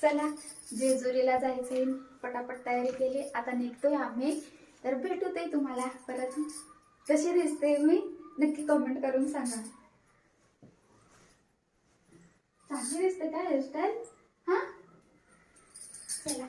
चला जेजुरीला जायचंय, पटापट तयारी केली, आता निघतोय आम्ही। तर भेटूते तुम्हाला परत। कशी दिसते मी नक्की कमेंट करून सांगा। चांगली दिसते का हेअरस्टाईल? हा चला।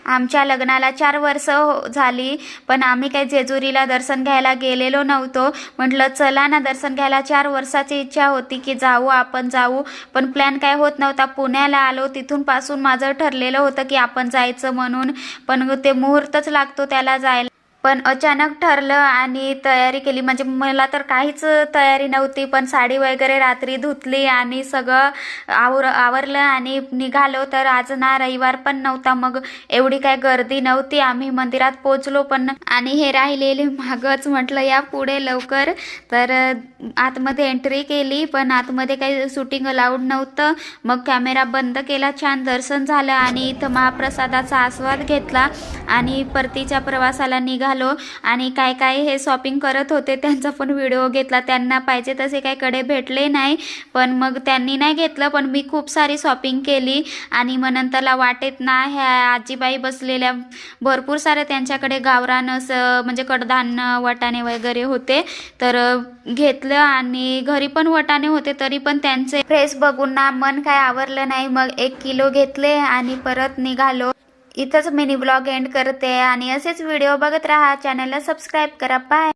आमच्या लग्नाला 4 वर्ष झाली, पण आम्ही काही जेजुरीला दर्शन घ्यायला गेलेलो नव्हतो। म्हटलं चला ना दर्शन घ्यायला, 4 वर्षाची इच्छा होती की जाऊ, आपण जाऊ, पण प्लॅन काय होत नव्हता। पुण्याला आलो, तिथून पासून माझं ठरलेलं होतं की आपण जायचं म्हणून, पण ते मुहूर्तच लागतो त्याला जायला। पण अचानक ठरलं आणि तयारी केली, म्हणजे मला तर काहीच तयारी नव्हती, पण साडी वगैरे रात्री धुतली आणि सगळं आवरलं आणि निघालो। तर आज ना रविवार पण नव्हता, मग एवढी काय गर्दी नव्हती। आम्ही मंदिरात पोहोचलो पण, आणि हे राहिलेले मागच, म्हटलं या पुढे लवकर। तर आतमध्ये एंट्री केली, पण आतमध्ये काही शूटिंग अलाउड नव्हतं। मग कॅमेरा बंद केला, छान दर्शन झालं आणि इथं महाप्रसादाचा आस्वाद घेतला आणि परतीच्या प्रवासाला निघालो। आणि काय काय हे शॉपिंग करत होते त्यांचा पण व्हिडिओ घेतला। त्यांना पाहिजे तसे काही कडे भेटले नाही, पण मग त्यांनी नाही घेतलं, पण मी खूप सारी शॉपिंग केली। आणि मग नंतरला वाटेत ना ह्या आजीबाई बसलेल्या, भरपूर सारे त्यांच्याकडे गावरान असं म्हणजे कडधान्य वाटाणे वगैरे होते, तर घेतलं। आणि घरी पण वाटाणे होते, तरी पण त्यांचे फ्रेश बघून ना मन काय आवरलं नाही, मग 1 किलो घेतले आणि परत निघालो। इथंच मिनी ब्लॉग एंड करते, आणि असेच व्हिडिओ बघत राहा, चॅनलला सबस्क्राईब करा। बाय।